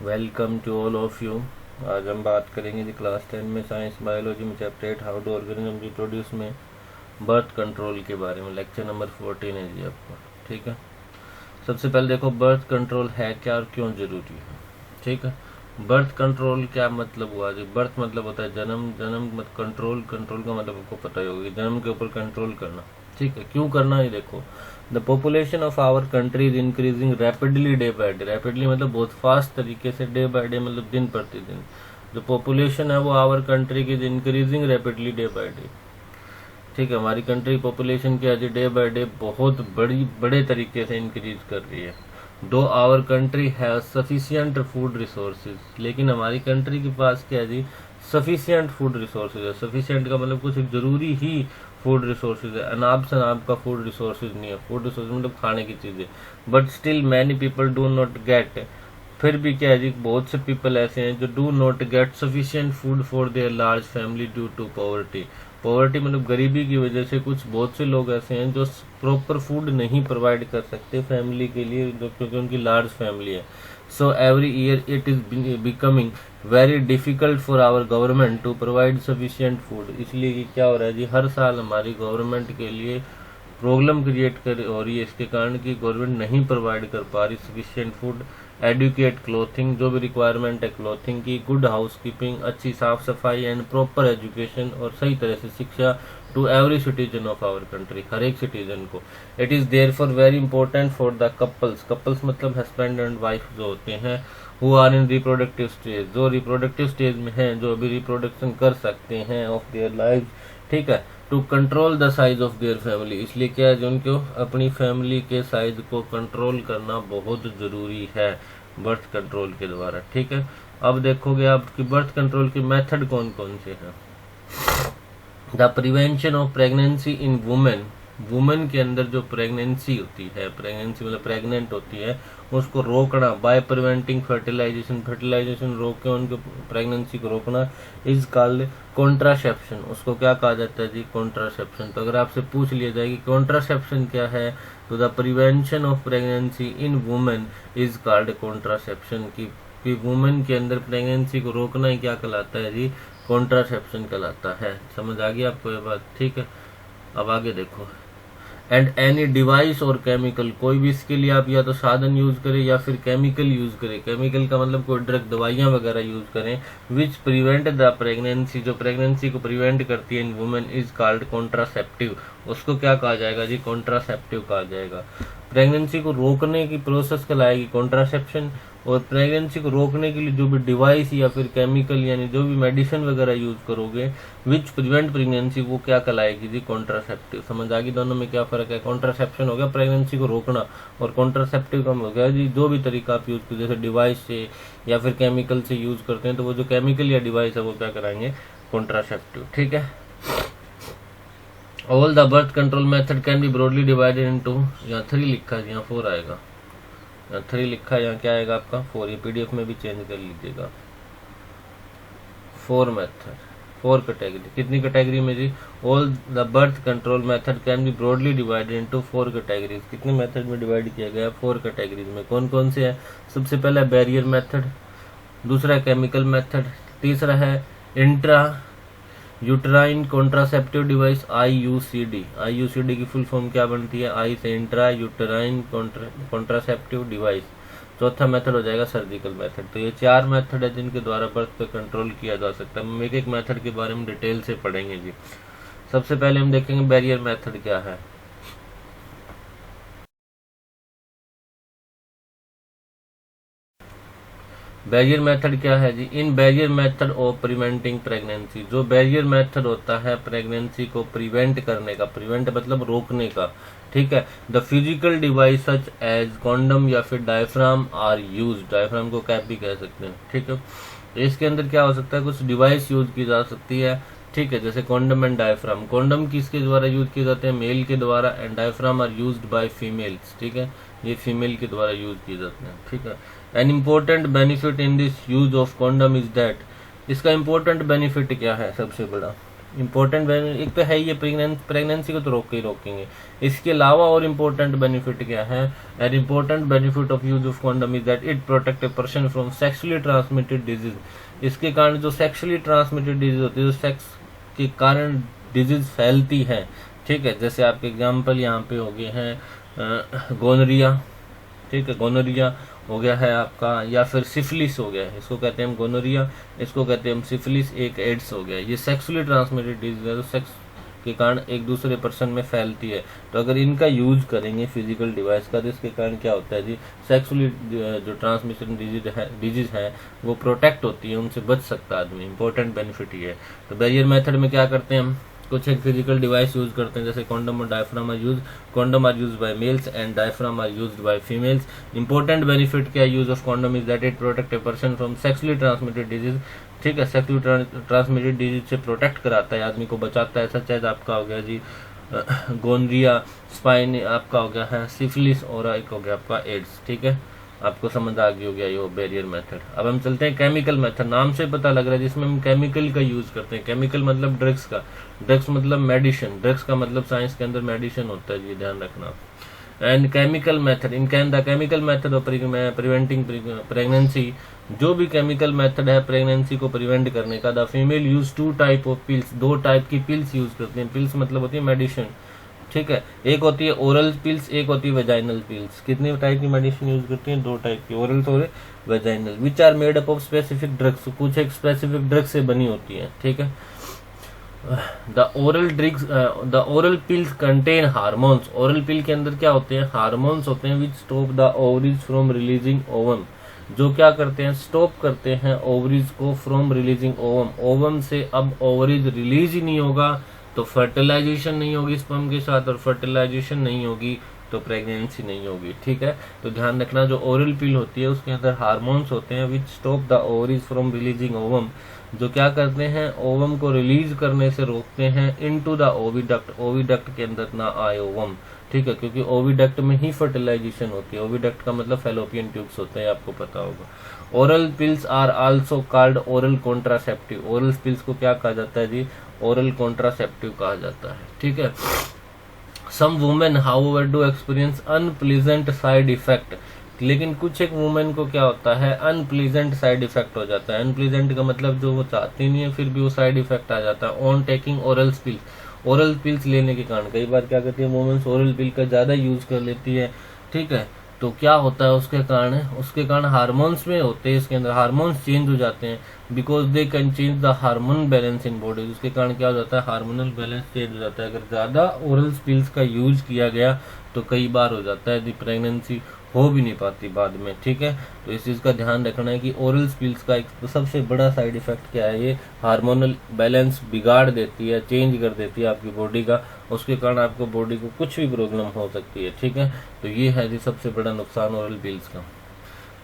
Welcome to all of you. आज हम बात करेंगे जी क्लास 10 में साइंस बायोलॉजी में chapter 8 how to organism reproduce में बर्थ कंट्रोल के बारे में। लेक्चर नंबर 14 है जी आपका। ठीक है, सबसे पहले देखो बर्थ कंट्रोल है क्या और क्यों जरूरी है। ठीक है, बर्थ कंट्रोल क्या मतलब हुआ जी। बर्थ मतलब होता है जन्म, जन्म मत कंट्रोल, कंट्रोल का मतलब आपको पता ही होगा, जन्म के ऊपर कंट्रोल करना। ठीक है, क्यों करना है देखो। The population of our country is increasing rapidly day by day. Rapidly मतलब बहुत फास्ट तरीके से, डे बाय डे मतलब दिन प्रतिदिन। जो पॉपुलेशन है वो आवर कंट्री की is increasing rapidly day by day. ठीक है, हमारी कंट्री पॉपुलेशन की आज डे बाय डे बहुत बड़े तरीके से इंक्रीज कर रही है। Do our country have sufficient food resources, लेकिन हमारी कंट्री के पास क्या है जी, सफिशियंट फूड रिसोर्सेज है। सफिशियंट का मतलब कुछ जरूरी ही फूड रिसोर्सेज है, अनाप शनाप का फूड रिसोर्सेज नहीं है। फूड रिसोर्सेज मतलब खाने की चीजें। But still many people do not gate, फिर भी क्या है जी, बहुत से पीपल ऐसे हैं जो do not get sufficient food for their large family due to poverty. Poverty मतलब गरीबी की वजह से कुछ बहुत से लोग ऐसे हैं जो प्रॉपर फूड नहीं प्रोवाइड कर सकते फैमिली के लिए, जो क्योंकि उनकी लार्ज फैमिली है। So every year it is becoming very difficult for our government to provide sufficient food. इसलिए कि क्या हो रहा है जी, हर साल हमारी गवर्नमेंट के लिए प्रॉब्लम क्रिएट कर हो रही है, इसके कारण कि गवर्नमेंट नहीं प्रोवाइड कर पा रही सफिशियंट फूड। एडुकेट क्लोथिंग, जो भी रिक्वायरमेंट है क्लोथिंग की, गुड हाउस कीपिंग, अच्छी साफ सफाई एंड प्रॉपर एजुकेशन, और सही तरह से शिक्षा to every citizen of our country, हर एक सिटीजन को। It is there for very important for the couples, couples मतलब हस्बैंड एंड वाइफ जो होते हैं, who are in reproductive stage, जो रिप्रोडक्टिव स्टेज में हैं, जो अभी रिप्रोडक्शन कर सकते हैं ऑफ देयर लाइफ। ठीक है, to control the size of their family, इसलिए क्या है जो उनको अपनी फैमिली के साइज को कंट्रोल करना बहुत जरूरी है बर्थ कंट्रोल के द्वारा। ठीक है, अब देखोगे आपकी बर्थ कंट्रोल के मेथड कौन कौन से हैं। The prevention of pregnancy in women, women के अंदर जो प्रेगनेंसी होती है, प्रेगनेंसी मतलब प्रेग्नेंट होती है, उसको रोकना बाय प्रिवेंटिंग फर्टिलाइजेशन, फर्टिलाइजेशन रोक के उनको प्रेगनेंसी को रोकना इज कॉल्ड कॉन्ट्रासेप्शन। उसको क्या कहा जाता है जी, कॉन्ट्रासेप्शन। तो अगर आपसे पूछ लिया जाए कि कॉन्ट्रासेप्शन क्या है, तो the prevention of pregnancy in women is called contraception. कि वुमेन के अंदर प्रेगनेंसी को रोकना ही क्या कहलाता है जी, कॉन्ट्रासेप्शन कहलाता है। समझ आ गई आपको ये बात। ठीक है, अब आगे देखो। एंड एनी डिवाइस और केमिकल, कोई भी इसके लिए आप या तो साधन यूज करें या फिर केमिकल यूज करें। केमिकल का मतलब कोई ड्रग, दवाइयां वगैरह यूज करें, विच प्रिवेंट द प्रेगनेंसी, जो प्रेगनेंसी को प्रिवेंट करती है इन वुमेन, इज कॉल्ड कॉन्ट्रासेप्टिव। उसको क्या कहा जाएगा जी, कॉन्ट्रासेप्टिव कहा जाएगा। प्रेगनेंसी को रोकने की प्रोसेस कहलाएगी कॉन्ट्रासेप्शन, और प्रेगनेंसी को रोकने के लिए जो भी डिवाइस या फिर केमिकल यानी जो भी मेडिसिन वगैरह यूज करोगे विच प्रिवेंट प्रेगनेंसी, वो क्या कहलाएगी जी, कॉन्ट्रासेप्टिव। समझ आ गई दोनों में क्या फर्क है। कॉन्ट्रासेप्शन हो गया प्रेगनेंसी को रोकना, और कॉन्ट्रासेप्टिव का हो गया जी जो भी तरीका आप यूज करो, जैसे डिवाइस से या फिर केमिकल से यूज करते हैं, तो वो जो केमिकल या डिवाइस है वो क्या कराएंगे, कॉन्ट्रासेप्टिव। ठीक है, all the birth control method can be broadly divided into, यहाँ 3 लिखा है, यहाँ 4 आएगा, 3 लिखा है, यहाँ क्या आएगा आपका 4। ये पीडीएफ में भी चेंज कर लीजिएगा। 4 मेथड, 4 कैटेगरी। कितनी कैटेगरी में जी, all the birth control method can be broadly divided into 4 categories. कितने मेथड में डिवाइड किया गया, 4 कैटेगरीज में। कौन कौन से है, सबसे पहला बैरियर मेथड, दूसरा केमिकल मेथड, तीसरा है intra uterine contraceptive device IUCD। IUCD की फुल फॉर्म क्या बनती है, आई से इंट्रा यूट्राइन कॉन्ट्रासेप्टिव डिवाइस। चौथा मेथड हो जाएगा सर्जिकल मेथड। तो ये 4 मेथड है जिनके द्वारा बर्थ पे कंट्रोल किया जा सकता है। हम एक एक मेथड के बारे में डिटेल से पढ़ेंगे जी। सबसे पहले हम देखेंगे बैरियर मेथड क्या है। बैरियर मेथड क्या है जी, in barrier method of preventing pregnancy, जो बैरियर मेथड होता है प्रेगनेंसी को प्रिवेंट करने का, प्रिवेंट मतलब रोकने का। ठीक है, the physical device such as condom या फिर डायफ्राम आर यूज, डायफ्राम को कैप भी कह सकते हैं। ठीक है, तो इसके अंदर क्या हो सकता है, कुछ डिवाइस यूज की जा सकती है। ठीक है, जैसे कॉन्डम एंड डायफ्राम। कॉन्डम किसके द्वारा यूज किए जाते हैं, मेल के द्वारा, and diaphragm are used by females. ठीक है, ये फीमेल के द्वारा यूज किए जाते हैं। ठीक है, an important benefit in this use of condom is that, इसका इम्पोर्टेंट बेनिफिट क्या है, सबसे बड़ा इंपॉर्टेंट बेनिफिट एक तो है ये प्रेगनेंसी को तो रोक के ही रोकेंगे। इसके अलावा और इम्पोर्टेंट बेनिफिट क्या है? An important benefit of use of condom is that it protect a person from sexually transmitted disease. इसके कारण जो सेक्सुअली ट्रांसमिटेड डिजीज होती है, जो सेक्स के कारण डिजीज फैलती है, ठीक है, जैसे आपके एग्जाम्पल यहाँ पे हो गए हैं गोनोरिया, ठीक है, गोनोरिया हो गया है आपका, या फिर सिफिलिस हो गया है, इसको कहते हैं हम गोनोरिया, इसको कहते हैं हम सिफिलिस, एक एड्स हो गया। ये सेक्सुअली ट्रांसमिटेड डिजीज है, तो सेक्स के कारण एक दूसरे पर्सन में फैलती है। तो अगर इनका यूज करेंगे फिजिकल डिवाइस का, तो इसके कारण क्या होता है जी, सेक्सुअली जो ट्रांसमिशन डिजीज है वो प्रोटेक्ट होती है, उनसे बच सकता है आदमी। इंपॉर्टेंट बेनिफिट ये है। तो बैरियर मेथड में क्या करते हैं हम, कुछ एक फिजिकल डिवाइस यूज करते हैं, जैसे कॉन्डम और diaphragm are use. Condom are use by males and diaphragm are used by females. Important benefit क्या use of condom is that it protect a person from sexually transmitted disease, ठीक है, sexually transmitted disease से protect कराता है, आदमी को बचाता है। सच एज आपका हो गया जी गोनरिया, स्पाइन आपका हो गया है सिफिलिस, और एक हो गया आपका एड्स, ठीक है, आपको समझ आ गई हो गया ये बैरियर मेथड। अब हम चलते हैं केमिकल मेथड। नाम से पता लग रहा है जिसमें हम केमिकल का यूज करते हैं। केमिकल मतलब ड्रग्स का, ड्रग्स मतलब मेडिसिन, ड्रग्स का मतलब साइंस के अंदर मेडिसिन होता है, ये ध्यान रखना। And chemical method, in the chemical method of preventing pregnancy, जो भी केमिकल मेथड है प्रेगनेंसी को प्रिवेंट करने का। The female use 2 type of pills, 2 type की पिल्स यूज करते हैं। पिल्स मतलब होती है मेडिसिन, ठीक है, एक होती है ओरल पिल्स, एक होती है वेजाइनल पिल्स। कितने टाइप की मेडिसिन यूज करती हैं? 2 टाइप की, ओरल और vaginal, which are made up of specific drugs, कुछ एक स्पेसिफिक ड्रग से बनी होती है, ठीक है। The oral pills contain hormones, oral pill के अंदर क्या होते हैं? हार्मोन्स होते हैं, which stop the ovaries from releasing ovum, जो क्या करते हैं? स्टॉप करते हैं ओवरीज को फ्रॉम रिलीजिंग ओवम। ओवम से अब ओवरीज रिलीज ही नहीं होगा तो फर्टिलाइजेशन नहीं होगी स्पर्म के साथ, और फर्टिलाइजेशन नहीं होगी तो प्रेगनेंसी नहीं होगी, ठीक है। तो ध्यान रखना, जो ओरल पिल होती है उसके अंदर हार्मोन्स होते हैं, which stop the ovaries from releasing ovum, जो क्या करते हैं? ओवम को रिलीज करने से रोकते हैं इनटू द ओविडक्ट, ओविडक्ट के अंदर ना आए ओवम, ठीक है, क्योंकि ओविडक्ट में ही फर्टिलाइजेशन होती है। ओविडक्ट का मतलब फैलोपियन ट्यूब्स होते हैं, आपको पता होगा। Oral pills are also called oral contraceptive, oral pills को क्या कहा जाता है जी? ओरल कॉन्ट्रासेप्टिव कहा जाता है, ठीक है। Some women however do experience unpleasant side effect, लेकिन कुछ एक वुमेन को क्या होता है? अनप्लीजेंट साइड इफेक्ट हो जाता है। अनप्लीजेंट का मतलब जो वो चाहती नहीं है फिर भी वो साइड इफेक्ट आ जाता है on taking oral pills, oral pills लेने के कारण। कई बार क्या करती है वुमेन्स, ओरल पिल का ज्यादा यूज कर लेती है, ठीक है, तो क्या होता है उसके कारण हार्मोन्स में होते हैं, इसके अंदर हार्मोन्स चेंज हो जाते हैं, because they can change the hormone balance in body. उसके कारण क्या हो जाता है? हार्मोनल बैलेंस चेंज हो जाता है। अगर ज्यादा ओरल पिल्स का यूज किया गया तो कई बार हो जाता है प्रेगनेंसी हो भी नहीं पाती बाद में, ठीक है। तो इस चीज का ध्यान रखना है कि ओरल पिल्स का एक सबसे बड़ा साइड इफेक्ट क्या है? ये हार्मोनल बैलेंस बिगाड़ देती है, चेंज कर देती है आपकी बॉडी का, उसके कारण आपको बॉडी को कुछ भी प्रॉब्लम हो सकती है, ठीक है। तो ये है जी सबसे बड़ा नुकसान ओरल पिल्स का।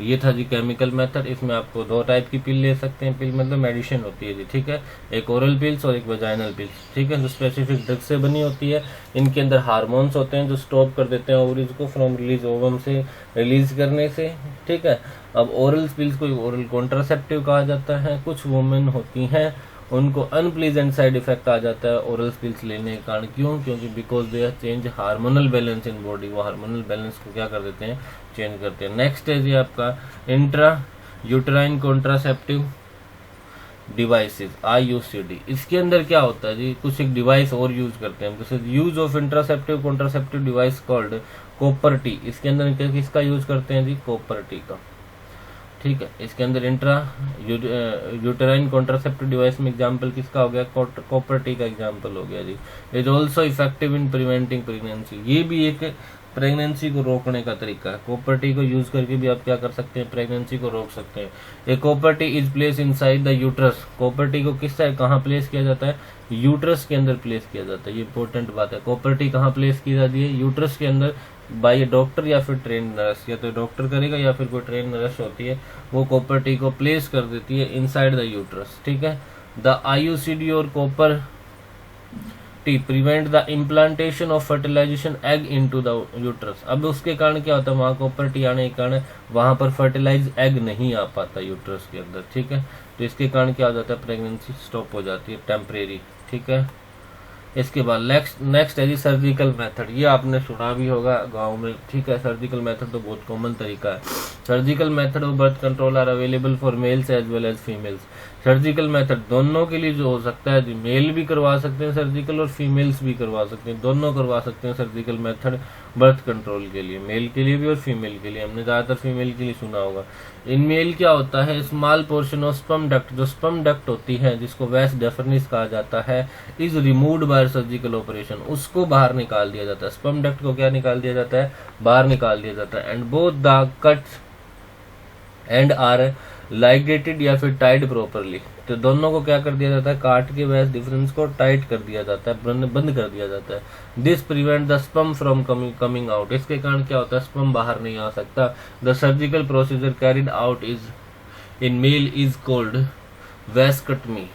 ये था जी केमिकल मेथड। इसमें आपको 2 टाइप की पिल ले सकते हैं, पिल मतलब मेडिसिन होती है जी, ठीक है, एक ओरल पिल्स और एक वेजाइनल पिल्स, ठीक है, जो स्पेसिफिक ड्रग से बनी होती है। इनके अंदर हार्मोन्स होते हैं जो स्टॉप कर देते हैं ओवरीज को फ्रॉम रिलीज ओवम से रिलीज करने से, ठीक है। अब ओरल पिल्स को ओरल कॉन्ट्रासेप्टिव कहा जाता है। कुछ वुमेन होती हैं उनको अनप्लीजेंट साइड इफेक्ट आ जाता है ओरल पिल्स लेने के कारण। क्यों? क्योंकि because they change hormonal balance in body, वो हार्मोनल बैलेंस को क्या कर देते हैं? चेंज करते हैं। नेक्स्ट है जी आपका intra uterine contraceptive devices, IUCD। इसके अंदर क्या होता है जी? कुछ एक डिवाइस और यूज करते हैं, जैसे यूज ऑफ इंट्रासेप्टिव contraceptive device called copper T. इसके अंदर किसका यूज करते हैं जी? कॉपर टी का, ठीक है। इसके अंदर इंट्रा यूटेराइन कॉन्ट्रासेप्टिव डिवाइस में एग्जांपल किसका हो गया? कॉपर टी का एग्जांपल हो गया जी। Is also effective in preventing pregnancy, ये भी एक प्रेगनेंसी को रोकने का तरीका है। कॉपर टी को यूज करके भी आप क्या कर सकते हैं? प्रेगनेंसी को रोक सकते हैं। A copper T is place inside the uterus, copper T को किस साइड कहाँ प्लेस किया जाता है? यूट्रस के अंदर प्लेस किया जाता है। ये इंपॉर्टेंट बात है, कॉपर टी कहाँ प्लेस की जाती है? यूट्रस के अंदर, बाय डॉक्टर या फिर ट्रेन नर्स, या तो डॉक्टर करेगा या फिर कोई ट्रेन नर्स होती है, वो कॉपर टी को प्लेस कर देती है इनसाइड द यूट्रस, ठीक है। द IUCD और copper T prevent the implantation of fertilization egg into the uterus. अब उसके कारण क्या होता है? वहां कॉपर टी आने के कारण वहां पर फर्टिलाइज एग नहीं आ पाता यूट्रस के अंदर, ठीक है। तो इसके कारण क्या हो जाता है? प्रेगनेंसी स्टॉप हो जाती है टेम्परेरी, ठीक है। इसके बाद नेक्स्ट है जी सर्जिकल मेथड। ये आपने सुना भी होगा गांव में, ठीक है। सर्जिकल मेथड तो बहुत कॉमन तरीका है। Surgical method of birth control are available for males as well as females. Surgical method दोनों के लिए जो हो सकता है, मेल भी करवा सकते हैं सर्जिकल और फीमेल्स भी करवा सकते हैं, दोनों करवा सकते हैं सर्जिकल मेथड बर्थ कंट्रोल के लिए, मेल के लिए भी और फीमेल के लिए। हमने ज्यादातर फीमेल के लिए सुना होगा। इन मेल क्या होता है, small portion of sperm duct, जो स्पर्म डक्ट होती है जिसको वैस डेफर्निस कहा जाता है, is removed by surgical operation, उसको बाहर निकाल दिया जाता है। स्पर्म डक्ट को क्या निकाल दिया जाता है, बाहर निकाल दिया जाता है। And both the cuts and are ligated या फिर टाइड प्रॉपरली, तो दोनों को क्या कर दिया जाता है, काट के वैस डिफरेंस को टाइट कर दिया जाता है, बंद कर दिया जाता है। This prevent the sperm from coming out, इसके कारण क्या होता है, स्पर्म बाहर नहीं आ सकता। The surgical procedure carried out is in male is called vasectomy,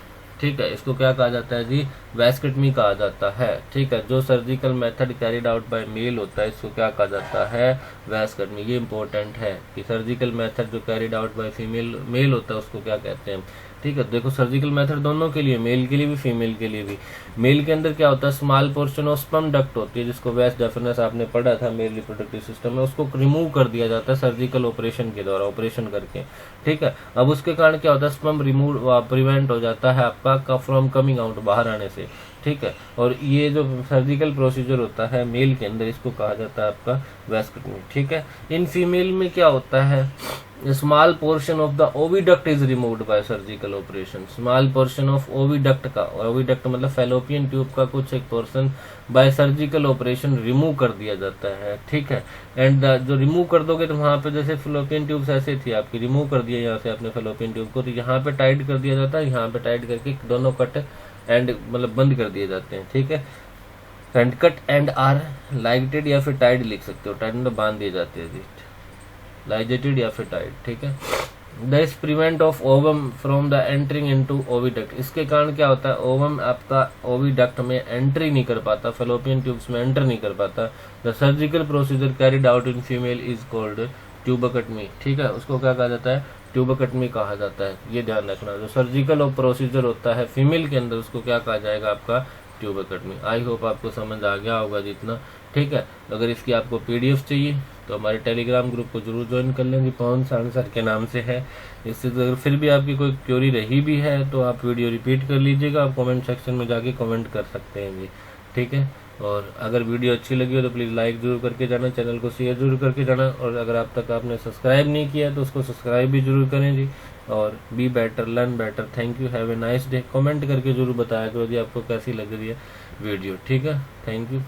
ठीक है। इसको क्या कहा जाता है जी, वैस्कटमी कहा जाता है, ठीक है। जो surgical method carried out by male होता है इसको क्या कहा जाता है, वैस्कटमी। ये इंपॉर्टेंट है कि सर्जिकल मेथड जो कैरिड आउट बाय मेल होता है उसको क्या कहते हैं, ठीक है। देखो सर्जिकल मेथड दोनों के लिए, मेल के लिए भी फीमेल के लिए भी। मेल के अंदर क्या होता है, small portion of sperm duct होती है जिसको वैस डेफिनेस आपने पढ़ा था मेल रिप्रोडक्टिव सिस्टम में, उसको रिमूव कर दिया जाता है सर्जिकल ऑपरेशन के द्वारा, ऑपरेशन करके, ठीक है। अब उसके कारण क्या होता है, स्पर्म रिमूव प्रिवेंट हो जाता है आपका फ्रॉम कमिंग आउट, बाहर आने से, ठीक है। और ये जो सर्जिकल प्रोसीजर होता है मेल के अंदर इसको कहा जाता है आपका वैस्कटमी, ठीक है। इन फीमेल में क्या होता है, small portion of the oviduct is removed by surgical operation, small portion of oviduct का, ओविडक्ट मतलब फैलोपियन ट्यूब का कुछ एक portion bye surgical operation remove कर दिया जाता है, ठीक है। एंड जो रिमूव कर दोगे तो वहां पे जैसे फैलोपियन ट्यूब्स ऐसे थी आपकी, रिमूव कर दिया यहाँ से आपने फैलोपियन ट्यूब को, तो यहाँ पे टाइट कर दिया जाता है, यहाँ पे टाइट करके दोनों कट एंड मतलब बंद कर दिए जाते हैं, ठीक है। And cut and are ligated या फिर टाइड लिख सकते हो, टाइड मतलब बांध दिए जाते हैं, लाइगेटेड या फिर टाइड, ठीक है। This prevent of ovum from the entering into oviduct, इसके कारण क्या होता है, ओवम आपका ओविडक्ट में एंट्री नहीं कर पाता, फैलोपियन ट्यूब्स में एंटर नहीं कर पाता। The surgical procedure carried out in female is called tubectomy, ठीक है। उसको क्या कहा जाता है, ट्यूबेक्टमी कहा जाता है, ये ध्यान रखना। जो सर्जिकल प्रोसीजर होता है फीमेल के अंदर उसको क्या कहा जाएगा, आपका ट्यूबेक्टमी। आई होप आपको समझ आ गया होगा जितना, ठीक है। अगर इसकी आपको पीडीएफ चाहिए तो हमारे टेलीग्राम ग्रुप को जरूर ज्वाइन कर लेंगे, पवन साहनी सर के नाम से है। इससे अगर फिर भी आपकी कोई क्वेरी रही भी है तो आप वीडियो रिपीट कर लीजिएगा, आप कमेंट सेक्शन में जाके कमेंट कर सकते हैं जी, ठीक है। और अगर वीडियो अच्छी लगी हो तो प्लीज़ लाइक जरूर करके जाना, चैनल को शेयर जरूर करके जाना, और अगर आप तक आपने सब्सक्राइब नहीं किया तो उसको सब्सक्राइब भी जरूर करें जी। और be better learn better, thank you, have a nice day. Comment करके जरूर बताया करो जी आपको कैसी लग रही है वीडियो, ठीक है। Thank you.